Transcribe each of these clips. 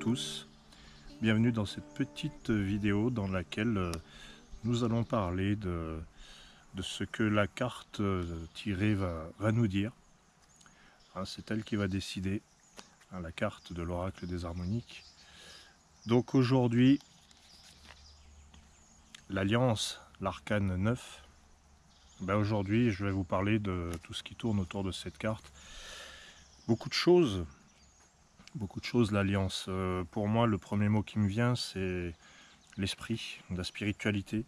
tous, bienvenue dans cette petite vidéo dans laquelle nous allons parler de ce que la carte tirée va nous dire. Hein, c'est elle qui va décider, hein, la carte de l'oracle des harmoniques. Donc aujourd'hui, l'Alliance, l'arcane 9. Aujourd'hui, je vais vous parler de tout ce qui tourne autour de cette carte. Beaucoup de choses, l'Alliance. Pour moi, le premier mot qui me vient, c'est l'esprit, la spiritualité.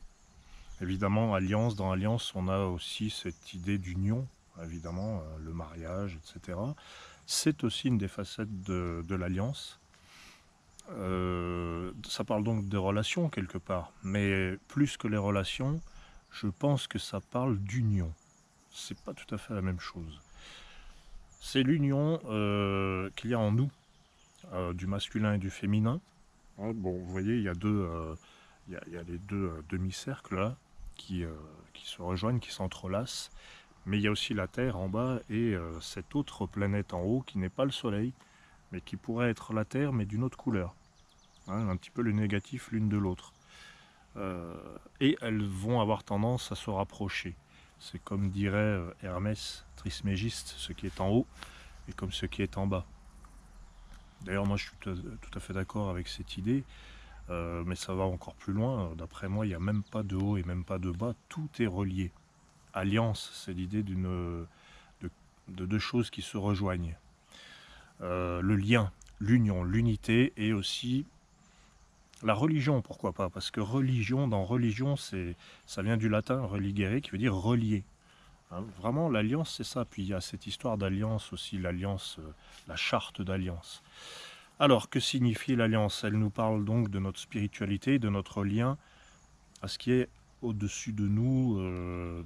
Évidemment, Alliance, dans Alliance, on a aussi cette idée d'union, évidemment, le mariage, etc. C'est aussi une des facettes de l'Alliance. Ça parle donc de relations quelque part, mais plus que les relations, je pense que ça parle d'union. C'est pas tout à fait la même chose. C'est l'union qu'il y a en nous, du masculin et du féminin. Bon, vous voyez, il y a les deux demi-cercles là qui se rejoignent, qui s'entrelacent. Mais il y a aussi la Terre en bas et cette autre planète en haut qui n'est pas le Soleil, mais qui pourrait être la Terre, mais d'une autre couleur. Hein, un petit peu le négatif l'une de l'autre. Et elles vont avoir tendance à se rapprocher. C'est comme dirait Hermès Trismégiste, ce qui est en haut et comme ce qui est en bas. D'ailleurs, moi je suis tout à fait d'accord avec cette idée, mais ça va encore plus loin. D'après moi, il n'y a même pas de haut et même pas de bas, tout est relié. Alliance, c'est l'idée de deux choses qui se rejoignent. Le lien, l'union, l'unité et aussi la religion, pourquoi pas, parce que religion, dans religion, ça vient du latin religere, qui veut dire relier. Hein, vraiment, l'alliance, c'est ça. Puis il y a cette histoire d'alliance aussi, l'alliance, la charte d'alliance. Alors, que signifie l'alliance? Elle nous parle donc de notre spiritualité, de notre lien à ce qui est au-dessus de nous.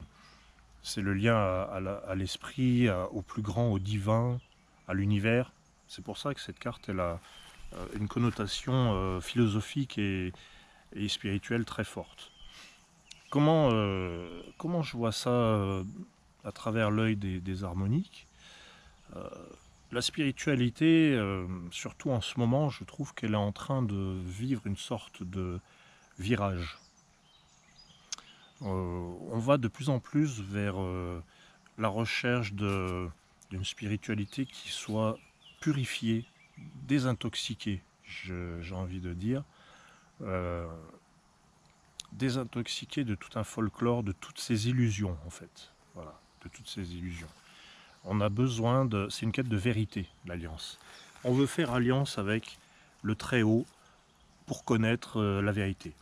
C'est le lien à l'esprit, au plus grand, au divin, à l'univers. C'est pour ça que cette carte, elle a une connotation philosophique et spirituelle très forte. Comment je vois ça à travers l'œil des harmoniques? La spiritualité, surtout en ce moment, je trouve qu'elle est en train de vivre une sorte de virage. On va de plus en plus vers la recherche d'une spiritualité qui soit purifiée, désintoxiquée, j'ai envie de dire, désintoxiquée de tout un folklore, de toutes ces illusions en fait. Voilà, de toutes ces illusions. On a besoin de... C'est une quête de vérité, l'alliance. On veut faire alliance avec le Très-Haut pour connaître la vérité.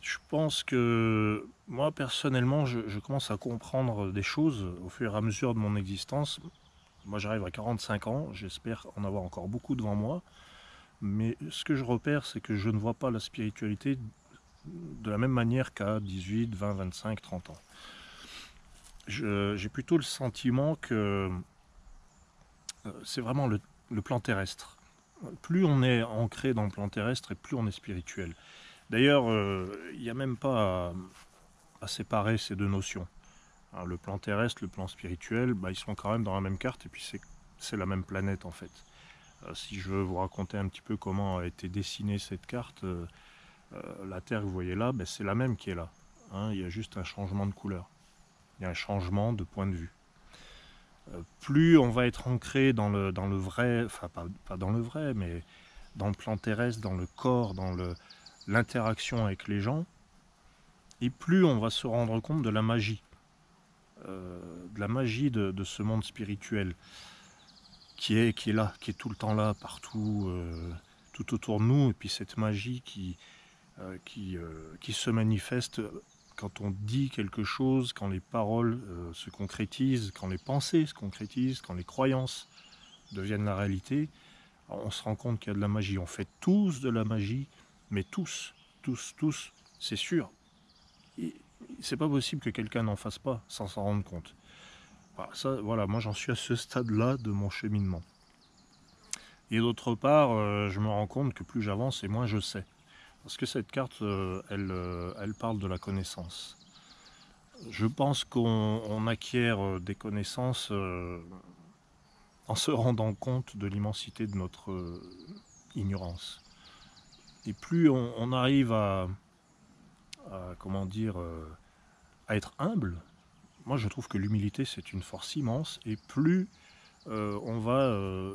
Je pense que moi, personnellement, je commence à comprendre des choses au fur et à mesure de mon existence. Moi, j'arrive à 45 ans, j'espère en avoir encore beaucoup devant moi. Mais ce que je repère, c'est que je ne vois pas la spiritualité de la même manière qu'à 18, 20, 25, 30 ans. J'ai plutôt le sentiment que c'est vraiment le plan terrestre. Plus on est ancré dans le plan terrestre et plus on est spirituel. D'ailleurs, il n'y a même pas à séparer ces deux notions. Alors, le plan terrestre, le plan spirituel, ils sont quand même dans la même carte et puis c'est la même planète en fait. Si je veux vous raconter un petit peu comment a été dessinée cette carte, la Terre que vous voyez là, c'est la même qui est là. Hein, il y a juste un changement de couleur. Il y a un changement de point de vue. Plus on va être ancré dans le vrai, enfin pas dans le vrai, mais dans le plan terrestre, dans le corps, dans l'interaction avec les gens, et plus on va se rendre compte de la magie, de ce monde spirituel qui est là, qui est tout le temps là, partout, tout autour de nous, et puis cette magie qui se manifeste quand on dit quelque chose, quand les paroles se concrétisent, quand les pensées se concrétisent, quand les croyances deviennent la réalité. Alors on se rend compte qu'il y a de la magie. On fait tous de la magie, mais tous, c'est sûr. C'est pas possible que quelqu'un n'en fasse pas sans s'en rendre compte. Voilà, moi j'en suis à ce stade-là de mon cheminement. Et d'autre part, je me rends compte que plus j'avance et moins je sais. Parce que cette carte, elle parle de la connaissance. Je pense qu'on acquiert des connaissances en se rendant compte de l'immensité de ignorance. Et plus on arrive comment dire, à être humble, moi je trouve que l'humilité c'est une force immense, et plus on va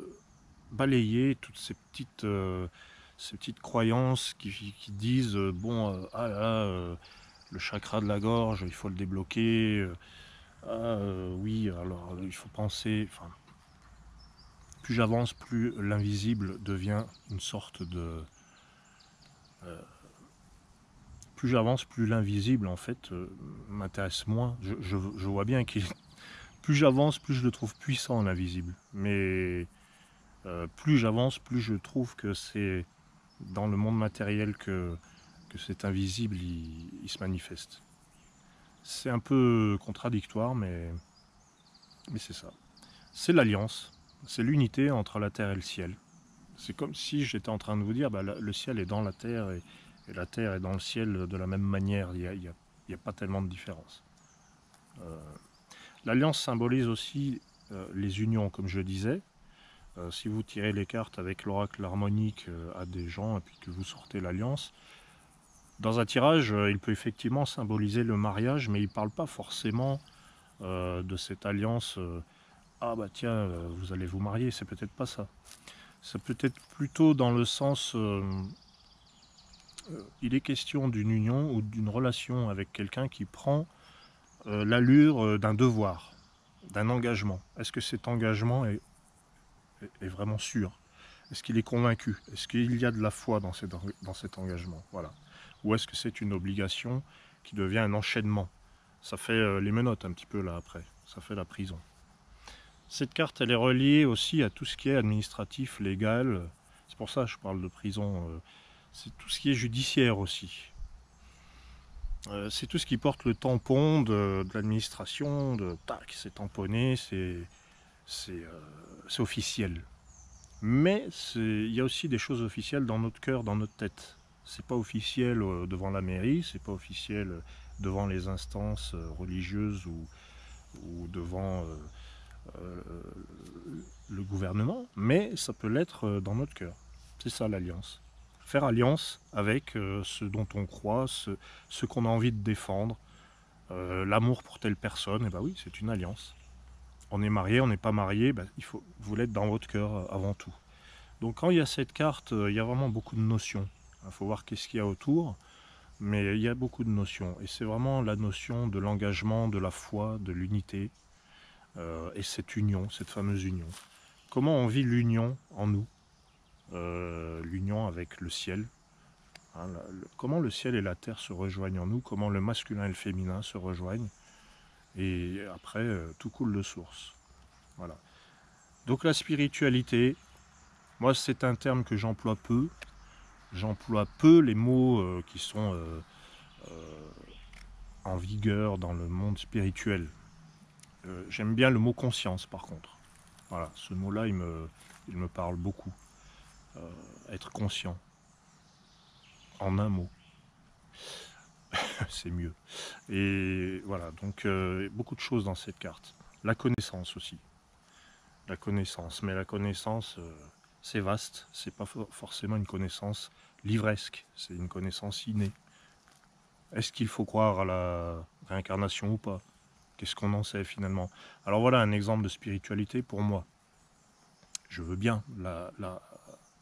balayer toutes ces petites croyances qui disent bon, ah là, le chakra de la gorge, il faut le débloquer, oui, alors il faut penser, enfin, plus j'avance, plus l'invisible devient une sorte de... plus j'avance, plus l'invisible, en fait, m'intéresse moins. Je vois bien qu'il... Plus j'avance, plus je le trouve puissant, l'invisible. Mais plus j'avance, plus je trouve que c'est dans le monde matériel que cet invisible, il se manifeste. C'est un peu contradictoire, mais c'est ça. C'est l'alliance, c'est l'unité entre la terre et le ciel. C'est comme si j'étais en train de vous dire, bah, le ciel est dans la terre et la terre est dans le ciel de la même manière. Il n'y a pas tellement de différence. L'alliance symbolise aussi les unions, comme je disais. Si vous tirez les cartes avec l'oracle harmonique à des gens et puis que vous sortez l'alliance, dans un tirage, il peut effectivement symboliser le mariage, mais il ne parle pas forcément de cette alliance. Ah bah tiens, vous allez vous marier, c'est peut-être pas ça. Ça peut être plutôt dans le sens, il est question d'une union ou d'une relation avec quelqu'un qui prend l'allure d'un devoir, d'un engagement. Est-ce que cet engagement est vraiment sûr? Est-ce qu'il est convaincu? Est-ce qu'il y a de la foi dans cet engagement? Voilà. Ou est-ce que c'est une obligation qui devient un enchaînement? Ça fait les menottes un petit peu là après, ça fait la prison. Cette carte, elle est reliée aussi à tout ce qui est administratif, légal. C'est pour ça que je parle de prison. C'est tout ce qui est judiciaire aussi. C'est tout ce qui porte le tampon de l'administration, de tac, c'est tamponné, c'est officiel. Mais il y a aussi des choses officielles dans notre cœur, dans notre tête. C'est pas officiel devant la mairie, c'est pas officiel devant les instances religieuses ou devant le gouvernement, mais ça peut l'être dans notre cœur. C'est ça l'alliance. Faire alliance avec ce dont on croit, ce qu'on a envie de défendre, l'amour pour telle personne, et ben oui, c'est une alliance. On est marié, on n'est pas marié, ben, il faut vous l'être dans votre cœur avant tout. Donc quand il y a cette carte, il y a vraiment beaucoup de notions. Il faut voir qu'est-ce qu'il y a autour, mais il y a beaucoup de notions. Et c'est vraiment la notion de l'engagement, de la foi, de l'unité, et cette union, cette fameuse union. Comment on vit l'union en nous, l'union avec le ciel, hein, comment le ciel et la terre se rejoignent en nous, comment le masculin et le féminin se rejoignent, et après tout coule de source. Voilà. Donc la spiritualité, moi c'est un terme que j'emploie peu. J'emploie peu les mots qui sont en vigueur dans le monde spirituel. J'aime bien le mot conscience par contre. Voilà, ce mot-là il me parle beaucoup. Être conscient. En un mot. C'est mieux. Et voilà, donc beaucoup de choses dans cette carte. La connaissance aussi. La connaissance, mais la connaissance, c'est vaste. C'est pas forcément une connaissance livresque, c'est une connaissance innée. Est-ce qu'il faut croire à la réincarnation ou pas? Qu'est-ce qu'on en sait finalement? Alors voilà un exemple de spiritualité pour moi. Je veux bien la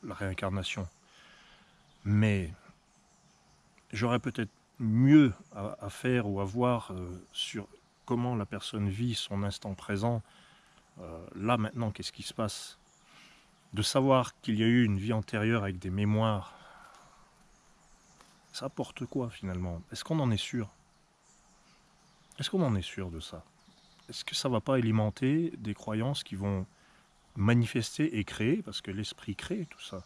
réincarnation. Mais j'aurais peut-être mieux à faire ou à voir sur comment la personne vit son instant présent. Là maintenant, qu'est-ce qui se passe? De savoir qu'il y a eu une vie antérieure avec des mémoires, ça apporte quoi finalement? Est-ce qu'on en est sûr? Est-ce qu'on en est sûr de ça? Est-ce que ça ne va pas alimenter des croyances qui vont manifester et créer, parce que l'esprit crée tout ça.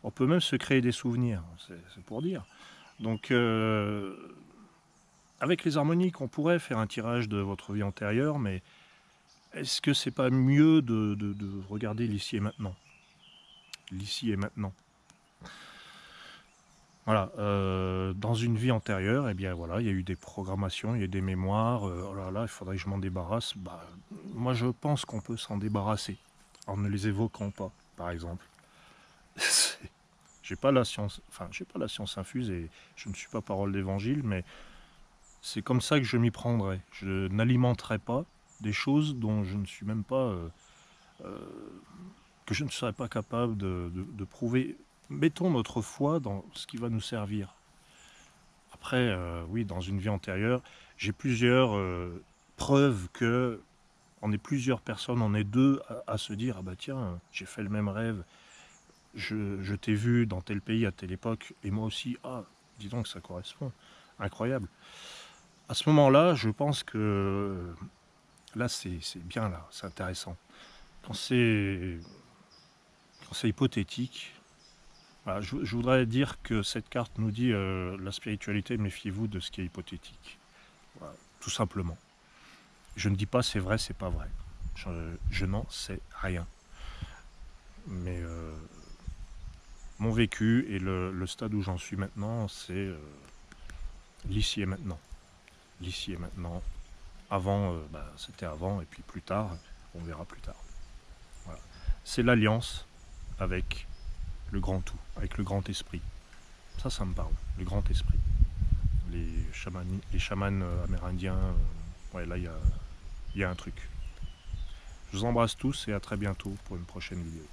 On peut même se créer des souvenirs, c'est pour dire. Donc, avec les harmoniques, on pourrait faire un tirage de votre vie antérieure, mais est-ce que c'est pas mieux de regarder l'ici et maintenant? L'ici et maintenant. Voilà, dans une vie antérieure, eh bien voilà, il y a eu des programmations, il y a des mémoires, oh là là, il faudrait que je m'en débarrasse. Bah, moi je pense qu'on peut s'en débarrasser, en ne les évoquant pas, par exemple. J'ai pas la science, enfin, j'ai pas la science infuse et je ne suis pas parole d'évangile, mais c'est comme ça que je m'y prendrai. Je n'alimenterai pas des choses dont je ne suis même pas, euh, que je ne serais pas capable de prouver. Mettons notre foi dans ce qui va nous servir. Après, oui, dans une vie antérieure, j'ai plusieurs preuves que on est plusieurs personnes, on est deux à se dire, ah bah tiens, j'ai fait le même rêve, je t'ai vu dans tel pays à telle époque, et moi aussi, ah, dis donc, ça correspond. Incroyable. À ce moment-là, je pense que là, c'est bien, là, c'est intéressant. Quand c'est quand c'est hypothétique, voilà, je voudrais dire que cette carte nous dit la spiritualité, méfiez-vous de ce qui est hypothétique. Voilà, tout simplement. Je ne dis pas c'est vrai, c'est pas vrai. Je n'en sais rien. Mais mon vécu et le stade où j'en suis maintenant, c'est l'ici et maintenant. L'ici et maintenant. Avant, c'était avant, et puis plus tard, on verra plus tard. Voilà. C'est l'alliance avec le grand tout, avec le grand esprit. Ça me parle, le grand esprit. Les chamans amérindiens, ouais, là, il y a un truc. Je vous embrasse tous et à très bientôt pour une prochaine vidéo.